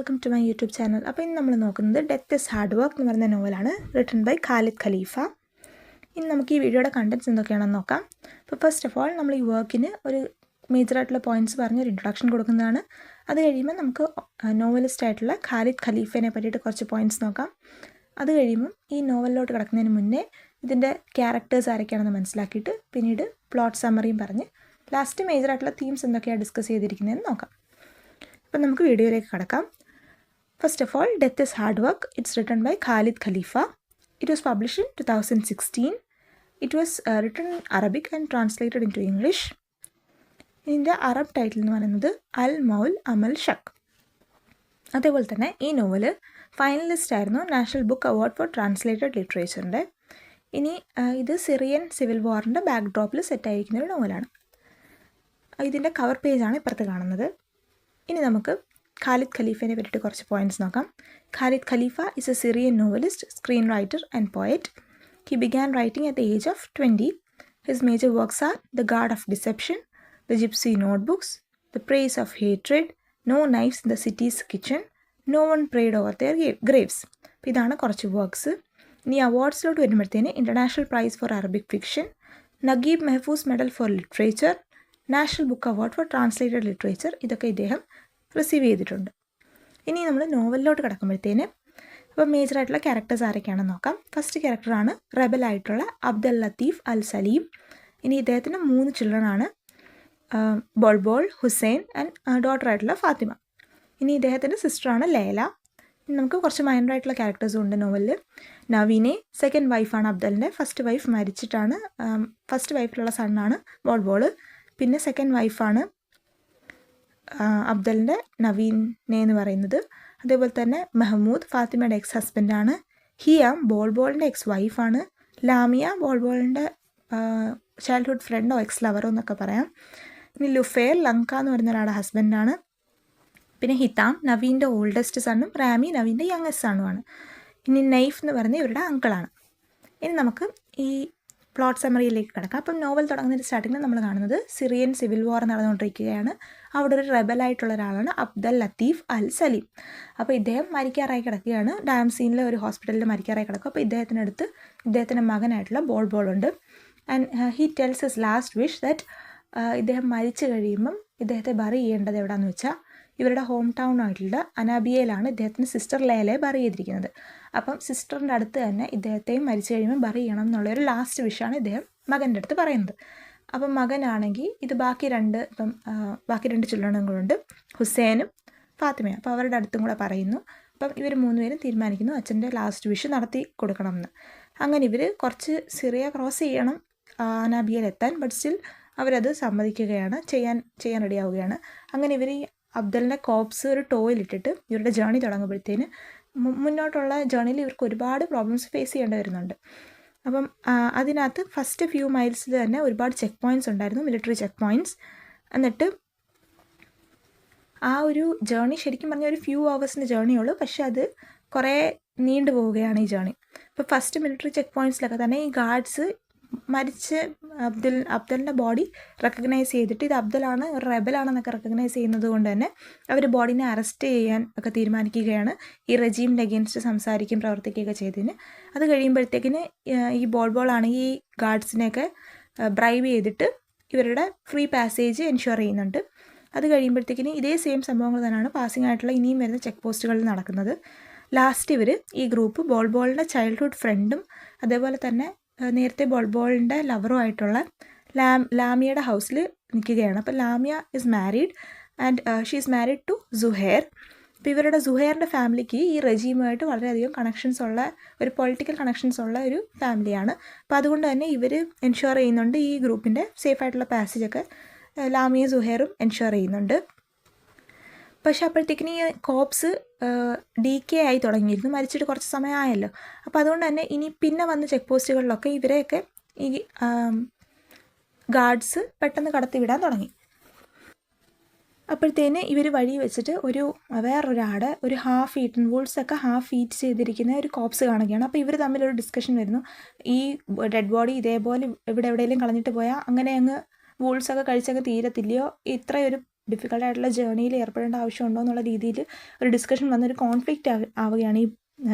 Welcome to my YouTube channel. അപ്പോൾ ഇന്ന് നമ്മൾ നോക്കുന്നത് ഡെത്ത് ഇസ് ഹാർഡ് വർക്ക് എന്ന് പറയുന്ന നോവലാണ്, റിട്ടൺ ബൈ ഖാലിദ് ഖലീഫ. ഇനി നമുക്ക് ഈ വീഡിയോയുടെ കണ്ടൻറ്റ്സ് എന്തൊക്കെയാണെന്ന് നോക്കാം. അപ്പോൾ ഫസ്റ്റ് ഓഫ് ഓൾ നമ്മൾ ഈ വർക്കിന് ഒരു മേജറായിട്ടുള്ള പോയിൻറ്റ്സ് പറഞ്ഞൊരു ഇൻട്രൊഡക്ഷൻ കൊടുക്കുന്നതാണ്. അത് കഴിയുമ്പോൾ നമുക്ക് നോവലിസ്റ്റ് ആയിട്ടുള്ള ഖാലിദ് ഖലീഫിനെ പറ്റിയിട്ട് കുറച്ച് പോയിൻറ്റ്സ് നോക്കാം. അത് കഴിയുമ്പം ഈ നോവലിലോട്ട് കിടക്കുന്നതിന് മുന്നേ ഇതിൻ്റെ ക്യാരക്ടേഴ്സ് ആരൊക്കെയാണെന്ന് മനസ്സിലാക്കിയിട്ട് പിന്നീട് പ്ലോട്ട് സമ്മറിയും പറഞ്ഞ് ലാസ്റ്റ് മേജറായിട്ടുള്ള തീംസ് എന്തൊക്കെയാണ് ഡിസ്കസ് ചെയ്തിരിക്കുന്നതെന്ന് നോക്കാം. അപ്പം നമുക്ക് വീഡിയോയിലേക്ക് കടക്കാം. First of all, death is hard work. It's written by Khalid Khalifa. It was published in 2016. It was written in Arabic and translated into English. ഇതിൻ്റെ അറബ് ടൈറ്റിൽ എന്ന് പറയുന്നത് അൽ മൗൽ അമൽ ഷക്ക്. അതേപോലെ തന്നെ ഈ നോവല് ഫൈനലിസ്റ്റ് ആയിരുന്നു national book award for translated ലിറ്ററേച്ചറിൻ്റെ. ഇനി ഇത് സിറിയൻ സിവിൽ വാറിൻ്റെ ബാക്ക് ഡ്രോപ്പിൽ സെറ്റായിരിക്കുന്ന ഒരു നോവലാണ്. ഇതിൻ്റെ കവർ പേജാണ് ഇപ്പുറത്ത് കാണുന്നത്. ഇനി നമുക്ക് ഖാലിദ് ഖലീഫിനെ പറ്റിയിട്ട് കുറച്ച് പോയിൻറ്റ്സ് നോക്കാം. Khalid Khalifa is a Syrian novelist, screenwriter and poet. He began writing at the age of 20. His major works are The Guard of Deception, The Gypsy Notebooks, The Praise of Hatred, No Knives in the City's Kitchen, No One Prayed Over Their Graves. അപ്പോൾ ഇതാണ് കുറച്ച് works. ഇനി അവാർഡ്സിലോട്ട് വരുമ്പോഴത്തേന് international prize for Arabic fiction, Naguib Mahfouz medal for literature, national book award for translated literature, ഇതൊക്കെ ഇദ്ദേഹം receive ചെയ്തിട്ടുണ്ട്. ഇനി നമ്മൾ നോവലിലോട്ട് കിടക്കുമ്പോഴത്തേന് അപ്പോൾ മേജറായിട്ടുള്ള ക്യാരക്ടേഴ്സ് ആരൊക്കെയാണെന്ന് നോക്കാം. ഫസ്റ്റ് ക്യാരക്ടറാണ് റെബലായിട്ടുള്ള അബ്ദുൽ ലത്തീഫ് അൽ സലീം. ഇനി ഇദ്ദേഹത്തിന് 3 ചിൽഡ്രനാണ്, ബോൾബോൾ, ഹുസൈൻ ആൻഡ് ഡോട്ടറായിട്ടുള്ള ഫാത്തിമ. ഇനി ഇദ്ദേഹത്തിൻ്റെ സിസ്റ്ററാണ് ലേല. ഇനി നമുക്ക് കുറച്ച് മൈനറായിട്ടുള്ള ക്യാരക്ടേഴ്സും ഉണ്ട് നോവലിൽ. നവീനെ സെക്കൻഡ് വൈഫാണ് അബ്ദലിൻ്റെ. ഫസ്റ്റ് വൈഫ് മരിച്ചിട്ടാണ്, ഫസ്റ്റ് വൈഫിലുള്ള സണ്ണാണ് ബോൾബോൾ. പിന്നെ സെക്കൻഡ് വൈഫാണ് അബ്ദലിൻ്റെ നവീനെ എന്ന് പറയുന്നത്. അതേപോലെ തന്നെ മെഹമ്മൂദ് ഫാത്തിമയുടെ എക്സ് ഹസ്ബൻഡാണ്. ഹിയാം ബോൾബോളിൻ്റെ എക്സ് വൈഫാണ്. ലാമിയ ബോൾബോളിൻ്റെ ചൈൽഡ്ഹുഡ് ഫ്രണ്ടോ എക്സ് ലവറോ എന്നൊക്കെ പറയാം. ഇനി ലുഫേർ ലങ്ക എന്ന് പറയുന്ന ഒരാളുടെ ഹസ്ബൻഡാണ്. പിന്നെ ഹിതാം നവീൻ്റെ ഓൾഡസ്റ്റ് സണ്ണും റാമി നവീൻ്റെ യങ്ങസ്റ്റ് സണ്ണുമാണ്. ഇനി നൈഫ് എന്ന് പറയുന്ന ഇവരുടെ അങ്കിളാണ്. ഇനി നമുക്ക് ഈ പ്ലോട്ട് സമ്മറിയിലേക്ക് കിടക്കാം. അപ്പം നോവൽ തുടങ്ങുന്നതിൻ്റെ സ്റ്റാർട്ടിങ്ങിൽ നമ്മൾ കാണുന്നത് സിറിയൻ സിവിൽ വാർ നടന്നുകൊണ്ടിരിക്കുകയാണ്. അവിടെ ഒരു റെബലായിട്ടുള്ള ഒരാളാണ് അബ്ദുൽ ലത്തീഫ് അൽ സലീം. അപ്പോൾ ഇദ്ദേഹം മരിക്കാറായി കിടക്കുകയാണ്. ഡാം സീനിലെ ഒരു ഹോസ്പിറ്റലിൽ മരിക്കാറായി കിടക്കും. അപ്പോൾ ഇദ്ദേഹത്തിനടുത്ത് ഇദ്ദേഹത്തിൻ്റെ മകനായിട്ടുള്ള ബോൾബോളുണ്ട്. And he tells his last wish that ഇദ്ദേഹം മരിച്ചു കഴിയുമ്പം ഇദ്ദേഹത്തെ ബറി ചെയ്യേണ്ടത് എവിടെയാണെന്ന് വെച്ചാൽ ഇവരുടെ ഹോം ടൗൺ ആയിട്ടുള്ള അനാബിയയിലാണ് ഇദ്ദേഹത്തിൻ്റെ സിസ്റ്റർ ലേലയെ ബറി ചെയ്തിരിക്കുന്നത്. അപ്പം സിസ്റ്ററിൻ്റെ അടുത്ത് തന്നെ ഇദ്ദേഹത്തെയും മരിച്ചു കഴിയുമ്പോൾ ബറി ചെയ്യണം എന്നുള്ളൊരു ലാസ്റ്റ് വിഷാണ് ഇദ്ദേഹം മകൻ്റെ അടുത്ത് പറയുന്നത്. അപ്പം മകനാണെങ്കിൽ ഇത് ബാക്കി രണ്ട് ചിൽഡ്രനും കൂടെ, ഹുസൈനും ഫാത്തിമയും. അപ്പോൾ അവരുടെ അടുത്തും കൂടെ പറയുന്നു. അപ്പം ഇവർ 3 പേരും തീരുമാനിക്കുന്നു അച്ഛൻ്റെ ലാസ്റ്റ് വിഷ് നടത്തി കൊടുക്കണം എന്ന്. അങ്ങനെ ഇവർ കുറച്ച് സിറിയ ക്രോസ് ചെയ്യണം അനാബിയയിലെത്താൻ. ബട്ട് സ്റ്റിൽ അവരത് സമ്മതിക്കുകയാണ്, ചെയ്യാൻ റെഡിയാവുകയാണ്. അങ്ങനെ ഇവർ ഈ അബ്ദലിൻ്റെ കോപ്സ് ഒരു ടോയിലിട്ടിട്ട് ഇവരുടെ ജേണി തുടങ്ങുമ്പോഴത്തേന് മുന്നോട്ടുള്ള ജേണിയിൽ ഇവർക്ക് ഒരുപാട് പ്രോബ്ലംസ് ഫേസ് ചെയ്യേണ്ടി വരുന്നുണ്ട്. അപ്പം അതിനകത്ത് ഫസ്റ്റ് ഫ്യൂ മൈൽസിൽ തന്നെ ഒരുപാട് ചെക്ക് പോയിൻറ്റ്സ് ഉണ്ടായിരുന്നു, മിലിറ്ററി ചെക്ക് പോയിൻറ്റ്സ്. എന്നിട്ട് ആ ഒരു ജേണി ശരിക്കും പറഞ്ഞാൽ ഒരു ഫ്യൂ അവേഴ്സിൻ്റെ ജേണിയുള്ളൂ, പക്ഷെ അത് കുറേ നീണ്ടു പോവുകയാണ് ഈ ജേണി. ഇപ്പോൾ ഫസ്റ്റ് മിലിറ്ററി ചെക്ക് പോയിൻറ്റ്സിലൊക്കെ തന്നെ ഈ ഗാർഡ്സ് മരിച്ച് അബ്ദലിൻ്റെ ബോഡി റെക്കഗ്നൈസ് ചെയ്തിട്ട് ഇത് അബ്ദലാണ്, ഒരു റെബലാണെന്നൊക്കെ റെക്കഗ്നൈസ് ചെയ്യുന്നത് കൊണ്ട് തന്നെ അവർ ബോഡീനെ അറസ്റ്റ് ചെയ്യാൻ ഒക്കെ തീരുമാനിക്കുകയാണ്. ഈ റെജീമിൻ്റെ അഗെയിൻസ്റ്റ് സംസാരിക്കുകയും പ്രവർത്തിക്കുകയൊക്കെ ചെയ്തതിന്. അത് കഴിയുമ്പോഴത്തേക്കിന് ഈ ബോൾബോളാണെങ്കിൽ ഈ ഗാർഡ്സിനെയൊക്കെ ബ്രൈബ് ചെയ്തിട്ട് ഇവരുടെ ഫ്രീ പാസേജ് എൻഷുർ ചെയ്യുന്നുണ്ട്. അത് കഴിയുമ്പോഴത്തേക്കിന് ഇതേ സെയിം സംഭവങ്ങൾ തന്നെയാണ് പാസിംഗ് ആയിട്ടുള്ള ഇനിയും വരുന്ന ചെക്ക് പോസ്റ്റുകളിൽ നടക്കുന്നത്. ലാസ്റ്റ് ഇവർ ഈ ഗ്രൂപ്പ് ബോൾബോളിൻ്റെ ചൈൽഡ്ഹുഡ് ഫ്രണ്ടും അതേപോലെ തന്നെ നേരത്തെ ബോൾബോളിൻ്റെ ലവറും ആയിട്ടുള്ള ലാമിയയുടെ ഹൗസിൽ നിൽക്കുകയാണ്. അപ്പോൾ Lamia is married and she is married to Zuhair. അപ്പോൾ ഇവരുടെ സുഹൈറിൻ്റെ ഫാമിലിക്ക് ഈ റെജീമുമായിട്ട് വളരെയധികം കണക്ഷൻസ് ഉള്ള ഒരു പൊളിറ്റിക്കൽ കണക്ഷൻസ് ഉള്ള ഒരു ഫാമിലിയാണ്. അപ്പോൾ അതുകൊണ്ട് തന്നെ ഇവർ എൻഷുർ ചെയ്യുന്നുണ്ട് ഈ ഗ്രൂപ്പിൻ്റെ സേഫായിട്ടുള്ള പാസേജൊക്കെ ലാമിയും സുഹൈറും എൻഷുർ ചെയ്യുന്നുണ്ട്. പക്ഷേ അപ്പോഴത്തേക്കിന് ഈ കോപ്സ് ഡീക്കേ ആയി തുടങ്ങിയിരുന്നു, മരിച്ചിട്ട് കുറച്ച് സമയമായല്ലോ. അപ്പോൾ അതുകൊണ്ട് തന്നെ ഇനി പിന്നെ വന്ന ചെക്ക് പോസ്റ്റുകളിലൊക്കെ ഇവരെയൊക്കെ ഈ ഗാർഡ്സ് പെട്ടെന്ന് കടത്തിവിടാൻ തുടങ്ങി. അപ്പോഴത്തേന് ഇവർ വഴി വെച്ചിട്ട് വേറൊരാടെ ഒരു ഹാഫ് ഈറ്റൻ വൂൾസൊക്കെ ഹാഫ് ഈറ്റ് ചെയ്തിരിക്കുന്ന ഒരു കോപ്സ് കാണുകയാണ്. അപ്പോൾ ഇവർ തമ്മിലൊരു ഡിസ്കഷൻ വരുന്നു. ഈ ഡെഡ് ബോഡി ഇതേപോലെ എവിടെയെങ്കിലും കളഞ്ഞിട്ട് പോയാൽ അങ്ങനെ അങ്ങ് വൂൾസൊക്കെ കഴിച്ചൊക്കെ തീരത്തില്ലയോ, ഇത്രയൊരു ഡിഫിക്കൽട്ടായിട്ടുള്ള ജേർണിയിൽ ഏർപ്പെടേണ്ട ആവശ്യമുണ്ടോ എന്നുള്ള രീതിയിൽ ഒരു ഡിസ്കഷൻ വന്നൊരു കോൺഫ്ലിക്റ്റ് ആവുകയാണ്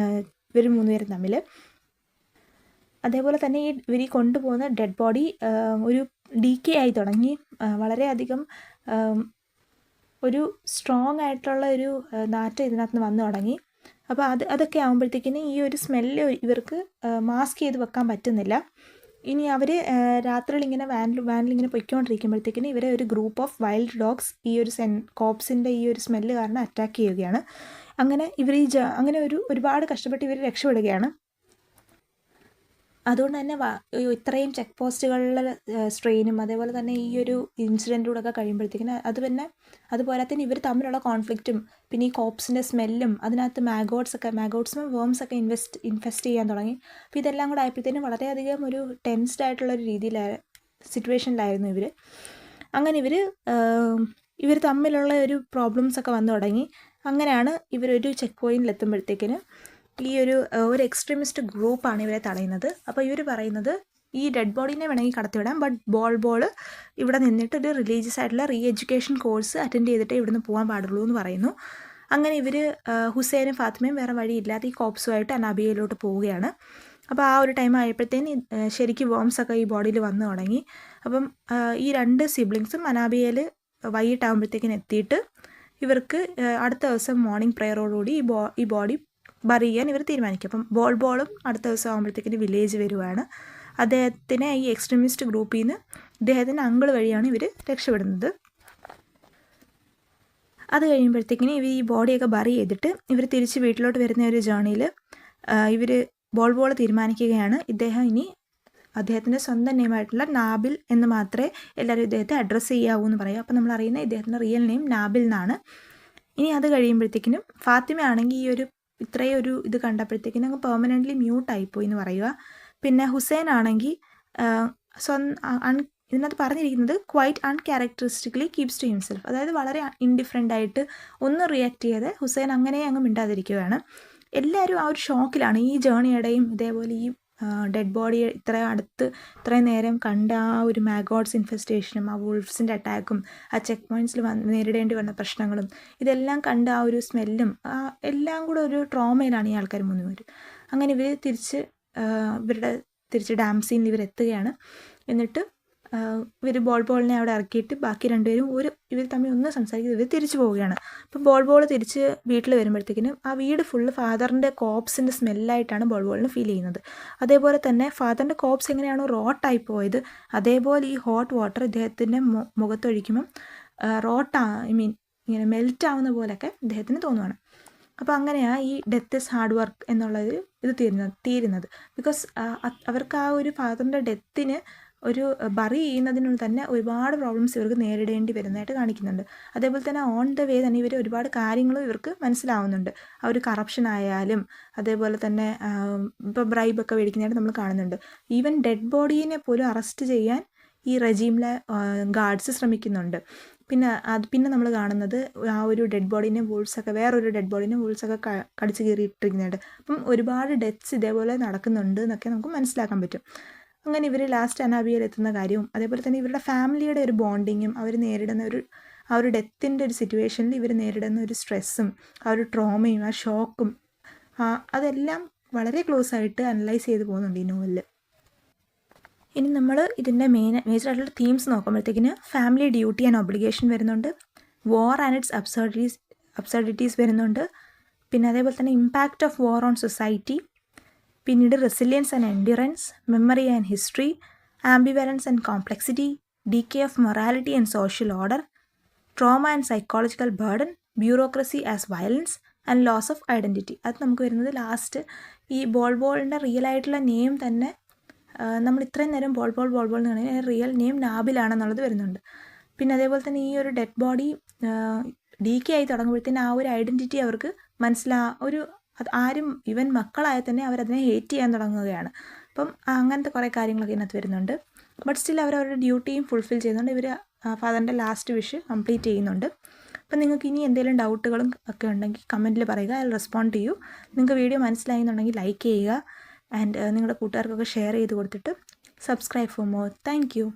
ഇവർ 3 പേരും തമ്മിൽ. അതേപോലെ തന്നെ ഇവർ കൊണ്ടുപോകുന്ന ഡെഡ് ബോഡി ഒരു ഡീക്കേ ആയി തുടങ്ങി, വളരെയധികം ഒരു സ്ട്രോങ് ആയിട്ടുള്ള ഒരു നാറ്റം ഇതിനകത്ത് നിന്ന് വന്നു തുടങ്ങി. അപ്പോൾ അതൊക്കെ ആകുമ്പോഴത്തേക്കിന് ഈ ഒരു സ്മെല്ല് ഇവർക്ക് മാസ്ക് ചെയ്ത് വെക്കാൻ പറ്റുന്നില്ല. ഇനി അവർ രാത്രിയിൽ ഇങ്ങനെ വാനിലിങ്ങനെ പൊയ്ക്കൊണ്ടിരിക്കുമ്പോഴത്തേക്കിന് ഇവരെ ഒരു ഗ്രൂപ്പ് ഓഫ് വൈൽഡ് ഡോഗ്സ് ഈ ഒരു കോപ്സിൻ്റെ ഈ ഒരു സ്മെല്ല് കാരണം അറ്റാക്ക് ചെയ്യുകയാണ്. അങ്ങനെ ഇവർ അങ്ങനെ ഒരുപാട് കഷ്ടപ്പെട്ട് ഇവർ രക്ഷപ്പെടുകയാണ്. അതുകൊണ്ട് തന്നെ ഇത്രയും ചെക്ക് പോസ്റ്റുകളിലെ സ്ട്രെയിനും അതേപോലെ തന്നെ ഈ ഒരു ഇൻസിഡൻറ്റിലൂടെയൊക്കെ കഴിയുമ്പോഴത്തേക്കിന് അതുപോലെ തന്നെ ഇവർ തമ്മിലുള്ള കോൺഫ്ലിക്റ്റും പിന്നെ ഈ കോപ്സിൻ്റെ സ്മെല്ലും അതിനകത്ത് മാഗോട്ട്സും വേംസൊക്കെ ഇൻഫെസ്റ്റ് ചെയ്യാൻ തുടങ്ങി. അപ്പോൾ ഇതെല്ലാം കൂടെ ആയപ്പോഴത്തേനും വളരെയധികം ഒരു ടെൻസ്ഡ് ആയിട്ടുള്ളൊരു സിറ്റുവേഷനിലായിരുന്നു ഇവർ. അങ്ങനെ ഇവർ തമ്മിലുള്ള ഒരു പ്രോബ്ലംസൊക്കെ വന്നു തുടങ്ങി. അങ്ങനെയാണ് ഇവരൊരു ചെക്ക് പോയിന്റിലെത്തുമ്പോഴത്തേക്കിന് ഈ ഒരു എക്സ്ട്രീമിസ്റ്റ് ഗ്രൂപ്പാണ് ഇവരെ തടയുന്നത്. അപ്പോൾ ഇവർ പറയുന്നത് ഈ ഡെഡ് ബോഡീനെ വേണമെങ്കിൽ കടത്തിവിടാം, ബട്ട് ബോൾ ഇവിടെ നിന്നിട്ട് ഒരു റിലീജിയസ് ആയിട്ടുള്ള റീ എഡ്യൂക്കേഷൻ കോഴ്സ് അറ്റൻഡ് ചെയ്തിട്ടേ ഇവിടുന്ന് പോകാൻ പാടുള്ളൂ എന്ന് പറയുന്നു. അങ്ങനെ ഇവർ ഹുസൈനും ഫാത്തിമയും വേറെ വഴിയില്ലാതെ ഈ കോപ്സുമായിട്ട് അനാബിയയിലോട്ട് പോവുകയാണ്. അപ്പോൾ ആ ഒരു ടൈം ആയപ്പോഴത്തേന് ശരിക്കും വോംസൊക്കെ ഈ ബോഡിയിൽ വന്നു തുടങ്ങി. അപ്പം ഈ 2 സിബ്ലിങ്സും അനാബിയയിൽ വൈകിട്ടാകുമ്പോഴത്തേക്കിന് എത്തിയിട്ട് ഇവർക്ക് അടുത്ത ദിവസം മോർണിംഗ് പ്രയറോടുകൂടി ഈ ബോഡി ബറി ചെയ്യാൻ ഇവർ തീരുമാനിക്കും. അപ്പം ബോളും അടുത്ത ദിവസം ആകുമ്പോഴത്തേക്കിന് വില്ലേജ് വരുവാണ്. അദ്ദേഹത്തിനെ ഈ എക്സ്ട്രീമിസ്റ്റ് ഗ്രൂപ്പിൽ നിന്ന് ഇദ്ദേഹത്തിൻ്റെ അങ്കിൾ വഴിയാണ് ഇവർ രക്ഷപ്പെടുന്നത്. അത് കഴിയുമ്പോഴത്തേക്കിന് ഇവർ ഈ ബോഡിയൊക്കെ ബറി ചെയ്തിട്ട് ഇവർ തിരിച്ച് വീട്ടിലോട്ട് വരുന്ന ഒരു ജേർണിയിൽ ഇവർ ബോൾ തീരുമാനിക്കുകയാണ് ഇദ്ദേഹം ഇനി അദ്ദേഹത്തിൻ്റെ സ്വന്തം നെയിമായിട്ടുള്ള നാബിൽ എന്ന് മാത്രമേ എല്ലാവരും ഇദ്ദേഹത്തെ അഡ്രസ്സ് ചെയ്യാവൂ എന്ന് പറയും. അപ്പോൾ നമ്മൾ അറിയുന്ന ഇദ്ദേഹത്തിൻ്റെ റിയൽ നെയിം നാബിൽ എന്നാണ്. ഇനി അത് കഴിയുമ്പോഴത്തേക്കിനും ഫാത്തിമ ആണെങ്കിൽ ഇത്രയും ഇത് കണ്ടപ്പോഴത്തേക്കിനും അങ്ങ് പെർമനൻ്റ്ലി മ്യൂട്ടായിപ്പോയി എന്ന് പറയുക. പിന്നെ ഹുസൈൻ ആണെങ്കിൽ ഇതിനകത്ത് പറഞ്ഞിരിക്കുന്നത് ക്വൈറ്റ് അൺക്യാരക്ടറിസ്റ്റിക്കലി കീപ്സ് ടു ഹിംസെൽഫ്, അതായത് വളരെ ഇൻഡിഫറൻ്റ് ആയിട്ട് ഒന്നും റിയാക്ട് ചെയ്യാതെ ഹുസൈൻ അങ്ങനെ അങ്ങ് മിണ്ടാതിരിക്കുകയാണ്. എല്ലാവരും ആ ഒരു ഷോക്കിലാണ്. ഈ ജേർണിയുടെയും ഇതേപോലെ ഈ ഡെഡ് ബോഡി ഇത്രയും നേരം കണ്ട ആ ഒരു മാഗോട്ട്സ് ഇൻഫെസ്റ്റേഷനും ആ വൂൾഫ്സിൻ്റെ അറ്റാക്കും ആ ചെക്ക് പോയിൻറ്റ്സിൽ നേരിടേണ്ടി വന്ന പ്രശ്നങ്ങളും ഇതെല്ലാം കണ്ട ആ ഒരു സ്മെല്ലും എല്ലാം കൂടെ ഒരു ട്രോമയിലാണ് ഈ ആൾക്കാർ 3 പേരും. അങ്ങനെ ഇവർ തിരിച്ച് ഡാം സീനിൽ ഇവരെത്തുകയാണ്. എന്നിട്ട് ഇവർ ബോളിനെ അവിടെ ഇറക്കിയിട്ട് ബാക്കി 2 പേരും ഇവർ തമ്മിൽ ഒന്നും സംസാരിക്കുന്നത് ഇവർ തിരിച്ചു പോവുകയാണ്. അപ്പോൾ ബോൾ തിരിച്ച് വീട്ടിൽ വരുമ്പോഴത്തേക്കിനും ആ വീട് ഫുള്ള് ഫാദറിൻ്റെ കോപ്സിൻ്റെ സ്മെല്ലായിട്ടാണ് ബോളിന് ഫീൽ ചെയ്യുന്നത്. അതേപോലെ തന്നെ ഫാദറിൻ്റെ കോപ്സ് എങ്ങനെയാണോ റോട്ടായി പോയത് അതേപോലെ ഈ ഹോട്ട് വാട്ടർ ഇദ്ദേഹത്തിൻ്റെ മുഖത്തൊഴിക്കുമ്പം ഇങ്ങനെ മെൽറ്റ് ആവുന്ന പോലെയൊക്കെ ഇദ്ദേഹത്തിന് തോന്നുവാണ്. അപ്പോൾ അങ്ങനെയാണ് ഈ ഡെത്ത് ഇസ് ഹാർഡ് വർക്ക് എന്നുള്ളത് ഇത് തീരുന്നത്. ബിക്കോസ് അവർക്ക് ആ ഒരു ഫാദറിൻ്റെ ഡെത്തിന് ഒരു ബറി ചെയ്യുന്നതിന് തന്നെ ഒരുപാട് പ്രോബ്ലംസ് ഇവർക്ക് നേരിടേണ്ടി വരുന്നതായിട്ട് കാണിക്കുന്നുണ്ട്. അതേപോലെ തന്നെ ഓൺ ദ വേ തന്നെ ഇവർ ഒരുപാട് കാര്യങ്ങളും ഇവർക്ക് മനസ്സിലാവുന്നുണ്ട്. ആ ഒരു കറപ്ഷൻ ആയാലും അതേപോലെ തന്നെ ഇപ്പോൾ ബ്രൈബൊക്കെ മേടിക്കുന്നതായിട്ട് നമ്മൾ കാണുന്നുണ്ട്. ഈവൻ ഡെഡ് ബോഡീനെ പോലും അറസ്റ്റ് ചെയ്യാൻ ഈ റെജീമിലെ ഗാർഡ്സ് ശ്രമിക്കുന്നുണ്ട്. പിന്നെ നമ്മൾ കാണുന്നത് ആ ഒരു ഡെഡ് ബോഡീനെ വേറൊരു ഡെഡ് ബോഡീനെ വൂൾസൊക്കെ കടിച്ചു കീറിയിട്ടിരിക്കുന്നുണ്ട്. അപ്പം ഒരുപാട് ഡെത്ത്സ് ഇതേപോലെ നടക്കുന്നുണ്ട് എന്നൊക്കെ നമുക്ക് മനസ്സിലാക്കാൻ പറ്റും. അങ്ങനെ ഇവർ ലാസ്റ്റ് അനാബിയയിൽ എത്തുന്ന കാര്യവും അതേപോലെ തന്നെ ഇവരുടെ ഫാമിലിയുടെ ഒരു ബോണ്ടിങ്ങും അവർ നേരിടുന്ന ആ ഒരു ഡെത്തിൻ്റെ ഒരു സിറ്റുവേഷനിൽ ഇവർ നേരിടുന്ന ഒരു സ്ട്രെസ്സും ആ ഒരു ട്രോമയും ആ ഷോക്കും അതെല്ലാം വളരെ ക്ലോസ് ആയിട്ട് അനലൈസ് ചെയ്ത് പോകുന്നുണ്ട് ഈ നോവലിൽ. ഇനി നമ്മൾ ഇതിൻ്റെ മേജറായിട്ടുള്ള തീംസ് നോക്കുമ്പോഴത്തേക്കിന് ഫാമിലി ഡ്യൂട്ടി ആൻഡ് ഒബ്ലിഗേഷൻ വരുന്നുണ്ട്, വാർ ആൻഡ് ഇറ്റ്സ് അബ്സർഡിറ്റീസ് വരുന്നുണ്ട്, പിന്നെ അതേപോലെ തന്നെ impact of war on society, പിന്നീട് resilience and endurance, memory and history, ambivalence and complexity, decay of morality and social order, trauma and psychological burden, bureaucracy as violence and loss of identity. അത് നമുക്ക് വരുന്നത് last ഈ ബോളിൻ്റെ real ആയിട്ടുള്ള name തന്നെ നമ്മൾ ഇത്രയും നേരം ബോൾ എന്ന് പറഞ്ഞാൽ റിയൽ നെയിം നാബിലാണെന്നുള്ളത് വരുന്നുണ്ട്. പിന്നെ അതേപോലെ തന്നെ ഈ ഒരു ഡെഡ് ബോഡി ഡീക്കേ ആയി തുടങ്ങുമ്പോഴത്തേന് ആ ഒരു ഐഡൻറ്റിറ്റി അവർക്ക് ആരും ഈവൻ മക്കളായാൽ തന്നെ അവരതിനെ ഹേറ്റ് ചെയ്യാൻ തുടങ്ങുകയാണ്. അപ്പം അങ്ങനത്തെ കുറേ കാര്യങ്ങളൊക്കെ ഇതിനകത്ത് വരുന്നുണ്ട്. ബട്ട് സ്റ്റിൽ അവരവരുടെ ഡ്യൂട്ടിയും ഫുൾഫിൽ ചെയ്യുന്നുണ്ട്. ഇവർ ഫാദറിൻ്റെ ലാസ്റ്റ് വിഷ് കംപ്ലീറ്റ് ചെയ്യുന്നുണ്ട്. അപ്പം നിങ്ങൾക്ക് ഇനി എന്തെങ്കിലും ഡൗട്ടുകളും ഒക്കെ ഉണ്ടെങ്കിൽ കമൻറ്റിൽ പറയുക, അതിൽ റെസ്പോണ്ട് ചെയ്യൂ. നിങ്ങൾക്ക് വീഡിയോ മനസ്സിലായി എന്നുണ്ടെങ്കിൽ ലൈക്ക് ചെയ്യുക ആൻഡ് നിങ്ങളുടെ കൂട്ടുകാർക്കൊക്കെ ഷെയർ ചെയ്ത് കൊടുത്തിട്ട് subscribe for more. Thank you.